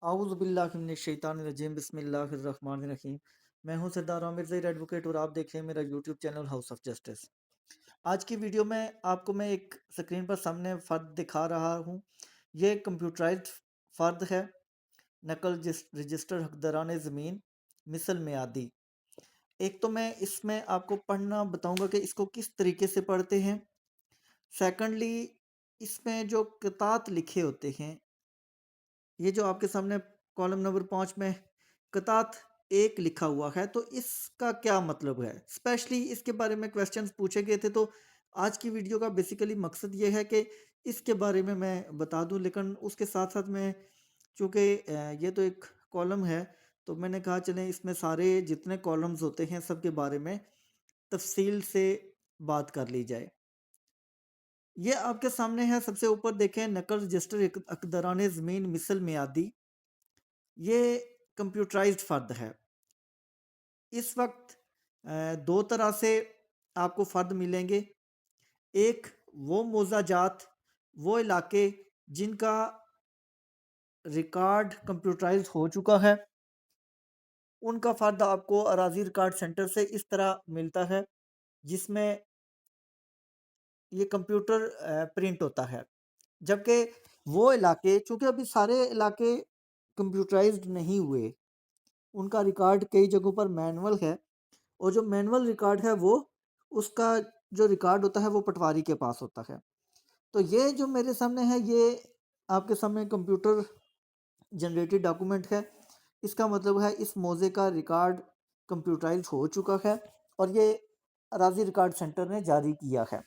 اعوذ باللہ من الشیطان الرجیم بسم اللہ الرحمن الرحیم۔ میں ہوں سردار عامر ظہیر ایڈوکیٹ اور آپ دیکھ رہے ہیں میرا YouTube channel house of justice. آج کی ویڈیو میں آپ کو میں ایک سکرین پر سامنے فرد دکھا رہا ہوں۔ یہ ایک کمپیوٹرائزڈ فرد ہے، نقل رجسٹر حقداران زمین مثل میعادی۔ ایک تو میں اس میں آپ کو پڑھنا بتاؤں گا کہ اس کو کس طریقے سے پڑھتے ہیں۔ سیکنڈلی اس میں جو قطعات لکھے ہوتے ہیں، یہ جو آپ کے سامنے کالم نمبر 5 میں قطعت ایک لکھا ہوا ہے، تو اس کا کیا مطلب ہے، اسپیشلی اس کے بارے میں کویسچنز پوچھے گئے تھے۔ تو آج کی ویڈیو کا بیسیکلی مقصد یہ ہے کہ اس کے بارے میں بتا دوں، لیکن اس کے ساتھ ساتھ میں چونکہ یہ تو ایک کالم ہے، تو میں نے کہا چلیں اس میں سارے جتنے کالمز ہوتے ہیں سب کے بارے میں تفصیل سے بات کر لی جائے۔ یہ آپ کے سامنے ہے، سب سے اوپر دیکھیں نقل رجسٹر اقداران زمین مثل میعادی۔ یہ کمپیوٹرائزڈ فرد ہے۔ اس وقت دو طرح سے آپ کو فرد ملیں گے۔ ایک وہ موضع جات، وہ علاقے جن کا ریکارڈ کمپیوٹرائزڈ ہو چکا ہے، ان کا فرد آپ کو اراضی ریکارڈ سینٹر سے اس طرح ملتا ہے جس میں یہ کمپیوٹر پرنٹ ہوتا ہے۔ جبکہ وہ علاقے، چونکہ ابھی سارے علاقے کمپیوٹرائزڈ نہیں ہوئے، ان کا ریکارڈ کئی جگہوں پر مینول ہے، اور جو مینول ریکارڈ ہے وہ اس کا جو ریکارڈ ہوتا ہے وہ پٹواری کے پاس ہوتا ہے۔ تو یہ جو میرے سامنے ہے، یہ آپ کے سامنے کمپیوٹر جنریٹڈ ڈاکومنٹ ہے۔ اس کا مطلب ہے اس موضع کا ریکارڈ کمپیوٹرائز ہو چکا ہے اور یہ اراضی ریکارڈ سینٹر نے جاری کیا ہے۔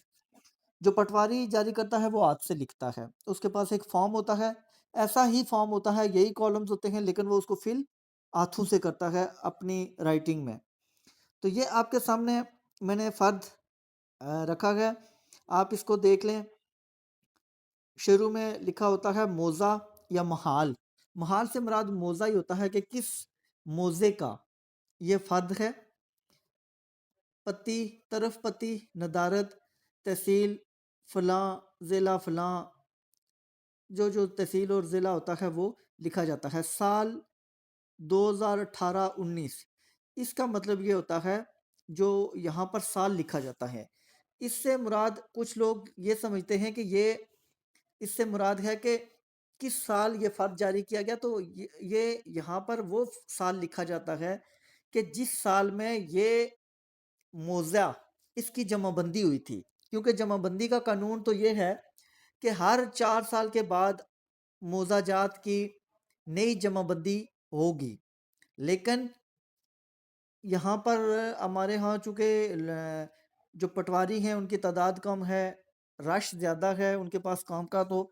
جو پٹواری جاری کرتا ہے وہ ہاتھ سے لکھتا ہے، اس کے پاس ایک فارم ہوتا ہے، ایسا ہی فارم ہوتا ہے، یہی کالمز ہوتے ہیں، لیکن وہ اس کو فل ہاتھوں سے کرتا ہے اپنی رائٹنگ میں۔ تو یہ آپ کے سامنے میں نے فرد رکھا ہے، آپ اس کو دیکھ لیں۔ شروع میں لکھا ہوتا ہے موضع یا محال۔ محال سے مراد موضع ہی ہوتا ہے کہ کس موضع کا یہ فرد ہے۔ پتی، طرف پتی، ندارت، تحصیل فلاں، ضلع فلاں، جو تحصیل اور ضلع ہوتا ہے وہ لکھا جاتا ہے۔ سال 2018-19، اس کا مطلب یہ ہوتا ہے جو یہاں پر سال لکھا جاتا ہے، اس سے مراد کچھ لوگ یہ سمجھتے ہیں کہ یہ اس سے مراد ہے کہ کس سال یہ فرد جاری کیا گیا، تو یہ یہاں پر وہ سال لکھا جاتا ہے کہ جس سال میں یہ موضع اس کی جمع بندی ہوئی تھی۔ کیونکہ جمع بندی کا قانون تو یہ ہے کہ ہر 4 سال کے بعد موضع جات کی نئی جمع بندی ہوگی، لیکن یہاں پر ہمارے ہاں چونکہ جو پٹواری ہیں ان کی تعداد کم ہے، رش زیادہ ہے ان کے پاس کام کا، تو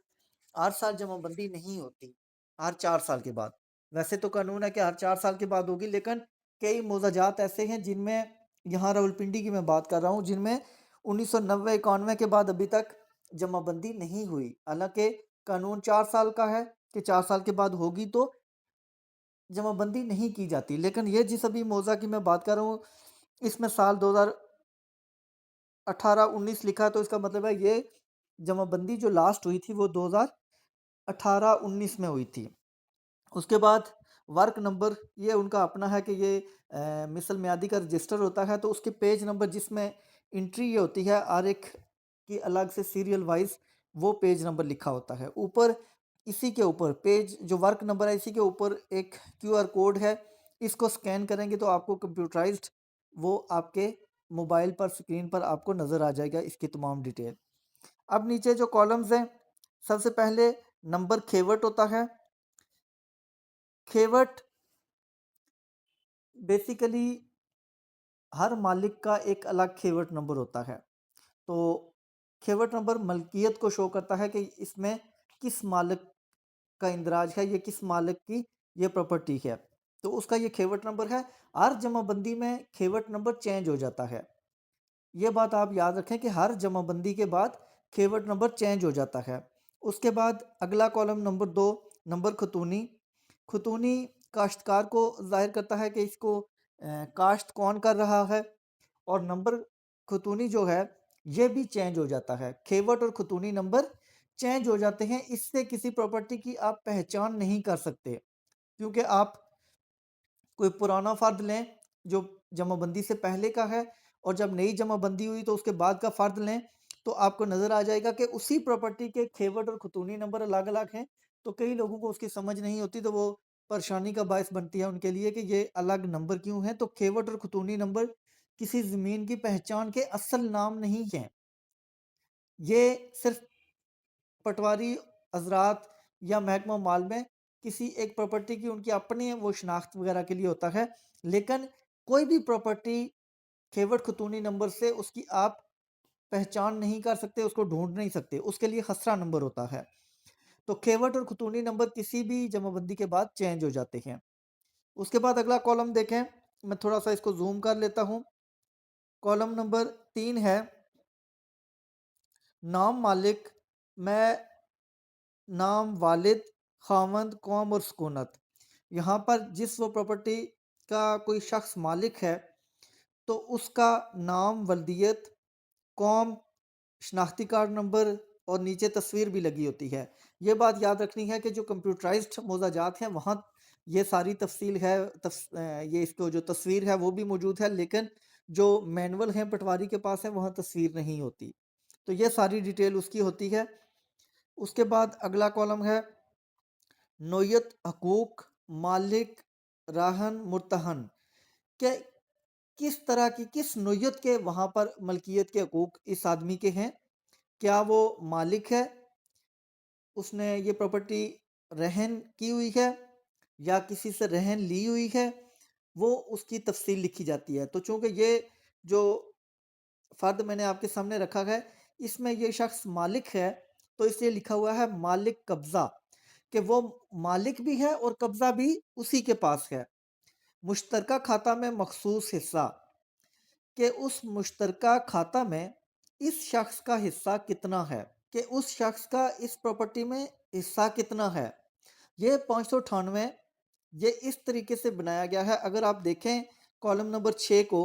ہر سال جمع بندی نہیں ہوتی، ہر 4 سال کے بعد۔ ویسے تو قانون ہے کہ ہر 4 سال کے بعد ہوگی، لیکن کئی موضوعات ایسے ہیں جن میں، یہاں راولپنڈی کی میں بات کر رہا ہوں، جن میں 1990-91 کے بعد ابھی تک جمع بندی نہیں ہوئی، حالانکہ قانون 4 سال کا ہے کہ 4 سال کے بعد ہوگی تو جمع بندی نہیں کی جاتی۔ لیکن یہ جس ابھی موضوع کی میں بات کر رہا ہوں، اس میں سال 2018-19 لکھا ہے، تو اس کا مطلب ہے یہ جمع بندی جو لاسٹ ہوئی تھی وہ 2018-19 میں ہوئی تھی۔ اس کے بعد ورک نمبر، یہ ان کا اپنا ہے کہ یہ مثل میعادی کا رجسٹر ہوتا ہے، تو اس کے پیج نمبر جس میں انٹری یہ ہوتی ہے ہر ایک کی الگ سے سیریل وائز، وہ پیج نمبر لکھا ہوتا ہے اوپر۔ اسی کے اوپر پیج جو ورک نمبر ہے، اسی کے اوپر ایک QR کوڈ ہے، اس کو سکین کریں گے تو آپ کو کمپیوٹرائزڈ وہ آپ کے موبائل پر سکرین پر آپ کو نظر آ جائے گا اس کی تمام ڈیٹیل۔ اب نیچے جو کالمز ہیں، سب سے پہلے نمبر کھیوٹ ہوتا ہے۔ کھیوٹ بیسیکلی ہر مالک کا ایک الگ کھیوٹ نمبر ہوتا ہے، تو کھیوٹ نمبر ملکیت کو شو کرتا ہے کہ اس میں کس مالک کا اندراج ہے، یہ کس مالک کی یہ پراپرٹی ہے، تو اس کا یہ کھیوٹ نمبر ہے۔ ہر جمع بندی میں کھیوٹ نمبر چینج ہو جاتا ہے، یہ بات آپ یاد رکھیں کہ ہر جمع بندی کے بعد کھیوٹ نمبر چینج ہو جاتا ہے۔ اس کے بعد اگلا کالم نمبر 2، نمبر خطونی۔ خطونی کاشتکار کو ظاہر کرتا ہے کہ اس کو کاشت کون کر رہا ہے، اور نمبر خطونی جو ہے یہ بھی چینج ہو جاتا ہے۔ کھیوٹ اور خطونی نمبر چینج ہو جاتے ہیں، اس سے کسی پراپرٹی کی آپ پہچان نہیں کر سکتے۔ کیونکہ آپ کوئی پرانا فرد لیں جو جمع بندی سے پہلے کا ہے، اور جب نئی جمع بندی ہوئی تو اس کے بعد کا فرد لیں، تو آپ کو نظر آ جائے گا کہ اسی پراپرٹی کے کھیوٹ اور خطونی نمبر الگ الگ ہیں، تو کئی لوگوں کو اس کی سمجھ نہیں ہوتی، تو وہ پریشانی کا باعث بنتی ہے ان کے لیے کہ یہ الگ نمبر کیوں ہیں۔ تو کھیوٹ اور خطونی نمبر کسی زمین کی پہچان کے اصل نام نہیں ہیں، یہ صرف پٹواری حضرات یا محکمہ مال میں کسی ایک پراپرٹی کی ان کی اپنی وہ شناخت وغیرہ کے لیے ہوتا ہے، لیکن کوئی بھی پراپرٹی کھیوٹ خطونی نمبر سے اس کی آپ پہچان نہیں کر سکتے، اس کو ڈھونڈ نہیں سکتے، اس کے لیے خسرہ نمبر ہوتا ہے۔ تو کھیوٹ اور خطونی نمبر کسی بھی جمع بندی کے بعد چینج ہو جاتے ہیں۔ اس کے بعد اگلا کالم دیکھیں، میں تھوڑا سا اس کو زوم کر لیتا ہوں۔ کالم نمبر 3 ہے نام مالک میں نام والد خاوند قوم اور سکونت۔ یہاں پر جس وہ پراپرٹی کا کوئی شخص مالک ہے تو اس کا نام، ولدیت، قوم، شناختی کارڈ نمبر اور نیچے تصویر بھی لگی ہوتی ہے۔ یہ بات یاد رکھنی ہے کہ جو کمپیوٹرائزڈ موضوع جات ہیں وہاں یہ ساری تفصیل ہے، یہ اس کو جو تصویر ہے وہ بھی موجود ہے، لیکن جو مینول ہیں پٹواری کے پاس ہیں وہاں تصویر نہیں ہوتی، تو یہ ساری ڈیٹیل اس کی ہوتی ہے۔ اس کے بعد اگلا کالم ہے نوعیت حقوق مالک راہن مرتہن، کہ کس طرح کی کس نوعیت کے وہاں پر ملکیت کے حقوق اس آدمی کے ہیں، کیا وہ مالک ہے، اس نے یہ پراپرٹی رہن کی ہوئی ہے یا کسی سے رہن لی ہوئی ہے، وہ اس کی تفصیل لکھی جاتی ہے۔ تو چونکہ یہ جو فرد میں نے آپ کے سامنے رکھا ہے اس میں یہ شخص مالک ہے، تو اس لیے لکھا ہوا ہے مالک قبضہ، کہ وہ مالک بھی ہے اور قبضہ بھی اسی کے پاس ہے۔ مشترکہ کھاتہ میں مخصوص حصہ، کہ اس مشترکہ کھاتہ میں اس شخص کا حصہ کتنا ہے، کہ اس شخص کا اس پراپرٹی میں حصہ کتنا ہے۔ یہ 598 یہ اس طریقے سے بنایا گیا ہے، اگر آپ دیکھیں کالم نمبر 6 کو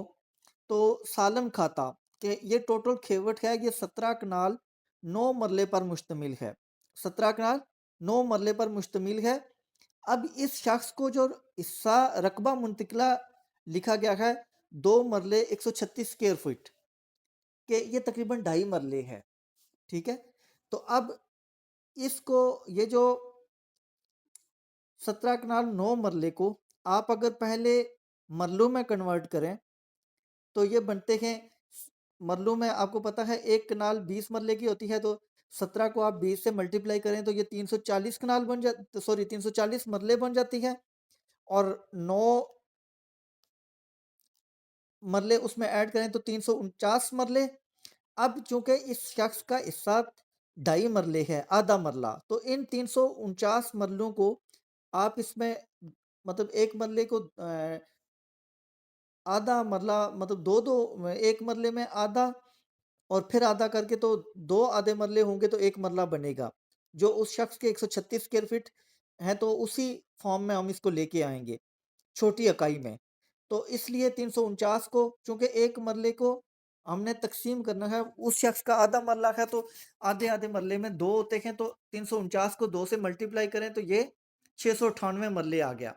تو سالم کھاتہ، کہ یہ ٹوٹل کھیوٹ ہے، یہ 17 کنال 9 مرلے پر مشتمل ہے، 17 کنال 9 مرلے پر مشتمل ہے۔ اب اس شخص کو جو حصہ رقبہ منتقلہ لکھا گیا ہے 2 مرلے 136 اسکوائر فٹ، کہ یہ تقریباً 2.5 مرلے ہے، ٹھیک ہے۔ تو اب اس کو یہ جو 17 کنال 9 مرلے کو آپ اگر پہلے مرلوں میں کنورٹ کریں تو یہ بنتے ہیں، مرلوں میں آپ کو پتہ ہے 1 کنال 20 مرلے کی ہوتی ہے، تو 17 کو آپ 20 سے ملٹیپلائی کریں تو یہ 340 کنال بن جاتی، 340 مرلے بن جاتی ہے، اور 9 مرلے اس میں ایڈ کریں تو 349 مرلے۔ اب چونکہ اس شخص کا حصہ 2.5 مرلے ہے، آدھا مرلہ، تو ان 349 مرلوں کو آپ اس میں مطلب ایک مرلے کو آدھا مرلہ مطلب ایک مرلے میں آدھا اور پھر آدھا کر کے تو 2 آدھے مرلے ہوں گے تو ایک مرلہ بنے گا، جو اس شخص کے 136 اسکوائر فٹ ہیں، تو اسی فارم میں ہم اس کو لے کے آئیں گے چھوٹی اکائی میں۔ تو اس لیے 349 کو چونکہ ایک مرلے کو ہم نے تقسیم کرنا ہے، اس شخص کا آدھا مرلہ ہے تو آدھے آدھے مرلے میں 2 ہوتے ہیں، تو 349 کو 2 سے ملٹیپلائی کریں تو یہ 698 مرلے آ گیا۔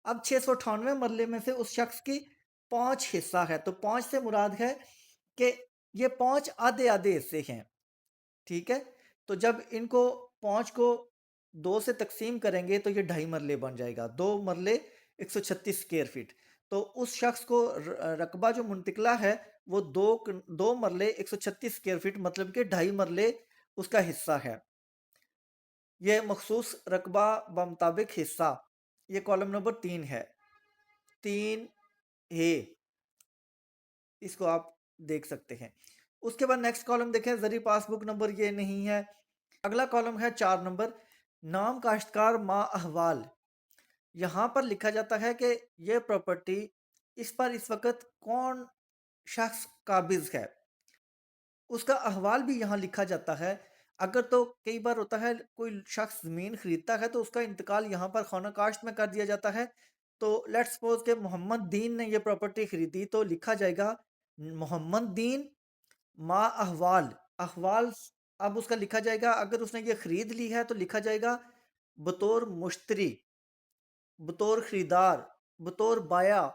اب 698 مرلے میں سے اس شخص کی 5 حصہ ہے، تو 5 سے مراد ہے کہ یہ 5 آدھے آدھے حصے ہیں، ٹھیک ہے۔ تو جب ان کو 5 کو 2 سے تقسیم کریں گے تو یہ 2.5 مرلے بن جائے گا، 2 مرلے 136 اسکوائر فٹ۔ تو اس شخص کو رقبہ جو منتقلہ ہے وہ 2 مرلے 136 اسکوائر فٹ مطلب کہ 2.5 مرلے اس کا حصہ ہے۔ یہ مخصوص رقبہ بمطابق حصہ، یہ کالم نمبر 3 ہے، 3 اے، اس کو آپ دیکھ سکتے ہیں۔ اس کے بعد نیکسٹ کالم دیکھیں، زرعی پاس بک نمبر یہ نہیں ہے۔ اگلا کالم ہے 4 نمبر، نام کاشتکار ما احوال۔ یہاں پر لکھا جاتا ہے کہ یہ پراپرٹی اس پر اس وقت کون شخص قابض ہے، اس کا احوال بھی یہاں لکھا جاتا ہے۔ اگر تو کئی بار ہوتا ہے کوئی شخص زمین خریدتا ہے تو اس کا انتقال یہاں پر خانہ کاشت میں کر دیا جاتا ہے، تو لیٹ سپوز کہ محمد دین نے یہ پراپرٹی خریدی تو لکھا جائے گا محمد دین ما احوال، احوال اب اس کا لکھا جائے گا، اگر اس نے یہ خرید لی ہے تو لکھا جائے گا بطور مشتری، بطور خریدار، بطور بایا،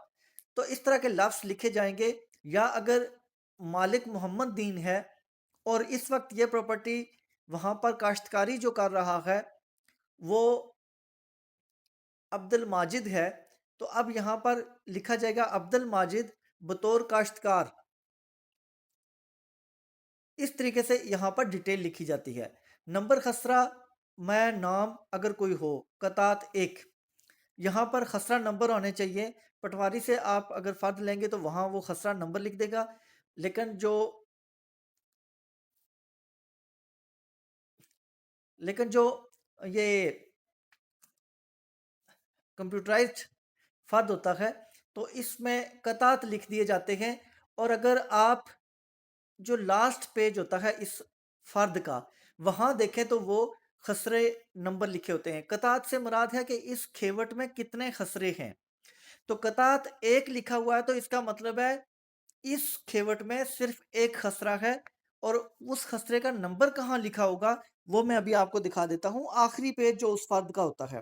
تو اس طرح کے لفظ لکھے جائیں گے. یا اگر مالک محمد دین ہے اور اس وقت یہ پراپرٹی وہاں پر کاشتکاری جو کر رہا ہے وہ عبد الماجد ہے، تو اب یہاں پر لکھا جائے گا عبد الماجد بطور کاشتکار. اس طریقے سے یہاں پر ڈیٹیل لکھی جاتی ہے. نمبر خسرہ میں نام اگر کوئی ہو، قطعات 1، یہاں پر خسرہ نمبر ہونے چاہیے. پٹواری سے آپ اگر فرد لیں گے تو وہاں وہ خسرہ نمبر لکھ دے گا، لیکن جو یہ کمپیوٹرائزڈ فرد ہوتا ہے تو اس میں قطعات لکھ دیے جاتے ہیں. اور اگر آپ جو لاسٹ پیج ہوتا ہے اس فرد کا وہاں دیکھیں تو وہ خسرے نمبر لکھے ہوتے ہیں. قطعات سے مراد ہے کہ اس کھیوٹ میں کتنے خسرے ہیں. تو قطعات 1 لکھا ہوا ہے تو اس کا مطلب ہے اس کھیوٹ میں صرف ایک خسرہ ہے. اور اس خسرے کا نمبر کہاں لکھا ہوگا وہ میں ابھی آپ کو دکھا دیتا ہوں. آخری پیج جو اس فرد کا ہوتا ہے،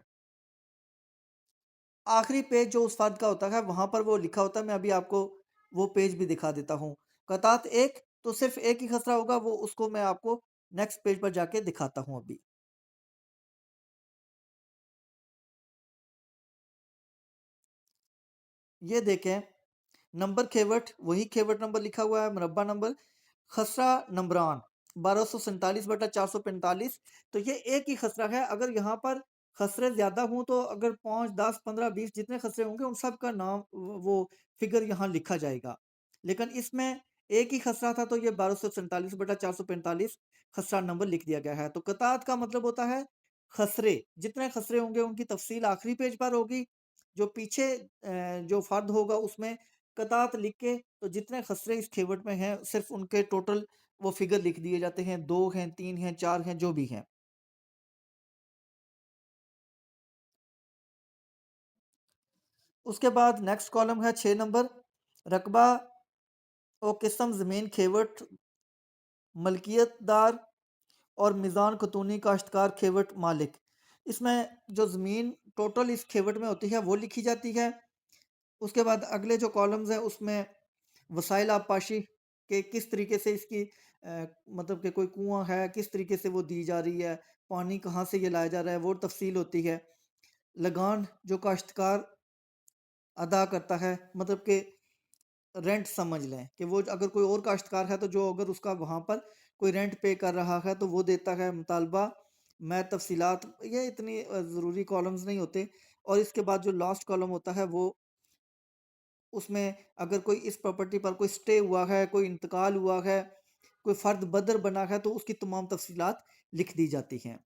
آخری پیج جو اس فرد کا ہوتا ہے وہاں پر وہ لکھا ہوتا ہے. میں ابھی آپ کو وہ پیج بھی دکھا دیتا ہوں. قطعات 1 تو صرف ایک ہی خسرہ ہوگا، وہ اس کو میں آپ کو نیکسٹ پیج پر جا کے دکھاتا ہوں. ابھی یہ دیکھیں نمبر کھیوٹ، وہی کھیوٹ نمبر لکھا ہوا ہے، مربع نمبر، خسرہ نمبران 1247/445. تو یہ ایک ہی خسرہ ہے. اگر یہاں پر خسرے زیادہ ہوں تو اگر 5 10 15 20 جتنے خسرے ہوں گے ان سب کا نام وہ فگر یہاں لکھا جائے گا. لیکن اس میں ایک ہی خسرہ تھا تو یہ 1247/445 خسرہ نمبر لکھ دیا گیا ہے. تو قطعات کا مطلب ہوتا ہے خسرے، جتنے خسرے ہوں گے ان کی تفصیل آخری پیج پر ہوگی. جو پیچھے جو فرد ہوگا اس میں قطعات لکھ کے تو جتنے خسرے اس کھیوٹ میں ہیں صرف ان کے ٹوٹل وہ فگر لکھ دیے جاتے ہیں. 2 ہیں، 3 ہیں، 4 ہیں، جو بھی ہیں. اس کے بعد نیکسٹ کالم ہے 6 نمبر، رقبہ و قسم زمین کھیوٹ ملکیت دار اور میزان خطونی کاشتکار کھیوٹ مالک. اس میں جو زمین ٹوٹل اس کھیوٹ میں ہوتی ہے وہ لکھی جاتی ہے. اس کے بعد اگلے جو کالمز ہیں اس میں وسائل آبپاشی کہ کس طریقے سے اس کی مطلب کہ کوئی کنواں ہے کس طریقے سے وہ دی جا رہی ہے، پانی کہاں سے یہ لایا جا رہا ہے وہ تفصیل ہوتی ہے. لگان جو کاشتکار ادا کرتا ہے، مطلب کہ رینٹ سمجھ لیں کہ وہ اگر کوئی اور کاشتکار ہے تو جو اگر اس کا وہاں پر کوئی رینٹ پے کر رہا ہے تو وہ دیتا ہے. مطالبہ میں تفصیلات، یہ اتنی ضروری کالمز نہیں ہوتے. اور اس کے بعد جو لاسٹ کالم ہوتا ہے وہ اس میں اگر کوئی اس پراپرٹی پر کوئی سٹے ہوا ہے، کوئی انتقال ہوا ہے، کوئی فرد بدر بنا ہے تو اس کی تمام تفصیلات لکھ دی جاتی ہیں.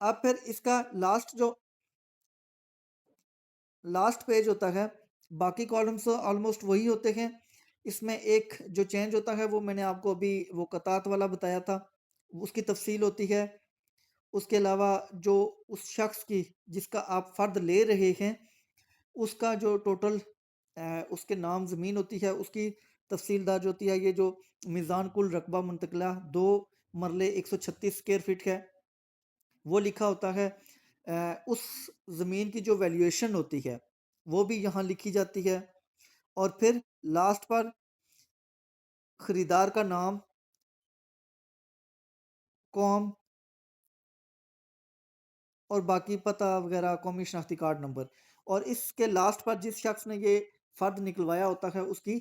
اب پھر اس کا لاسٹ پیج ہوتا ہے، باقی کالمز آلموسٹ وہی ہوتے ہیں. اس میں ایک جو چینج ہوتا ہے وہ میں نے آپ کو ابھی وہ قطعات والا بتایا تھا، اس کی تفصیل ہوتی ہے. اس کے علاوہ جو اس شخص کی جس کا آپ فرد لے رہے ہیں اس کا جو ٹوٹل اس کے نام زمین ہوتی ہے اس کی تفصیل درج ہوتی ہے. یہ جو میزان کل رقبہ منتقلہ 2 مرلے 136 اسکوائر فٹ ہے وہ لکھا ہوتا ہے. اس زمین کی جو ویلیویشن ہوتی ہے وہ بھی یہاں لکھی جاتی ہے. اور پھر لاسٹ پر خریدار کا نام، قوم اور باقی پتہ وغیرہ، قومی شناختی کارڈ نمبر. اور اس کے لاسٹ پر جس شخص نے یہ فرد نکلوایا ہوتا ہے اس کی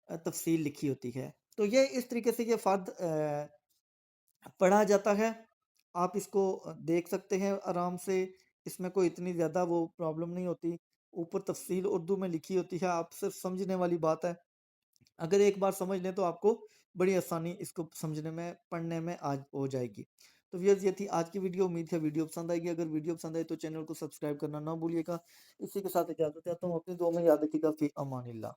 تفصیل لکھی ہوتی ہے. تو یہ اس طریقے سے یہ فرد پڑھا جاتا ہے. آپ اس کو دیکھ سکتے ہیں آرام سے، اس میں کوئی اتنی زیادہ وہ پرابلم نہیں ہوتی. اوپر تفصیل اردو میں لکھی ہوتی ہے، آپ صرف سمجھنے والی بات ہے. اگر ایک بار سمجھ لیں تو آپ کو بڑی آسانی اس کو سمجھنے میں پڑھنے میں آج ہو جائے گی. تو ویئرز یہ تھی آج کی ویڈیو. امید ہے ویڈیو پسند آئے گی. اگر ویڈیو پسند آئے تو چینل کو سبسکرائب کرنا نہ بھولیے گا. اسی کے ساتھ اجازت چاہتا ہوں، اپنی دعا میں یاد رکھیے گا. فی امان اللہ.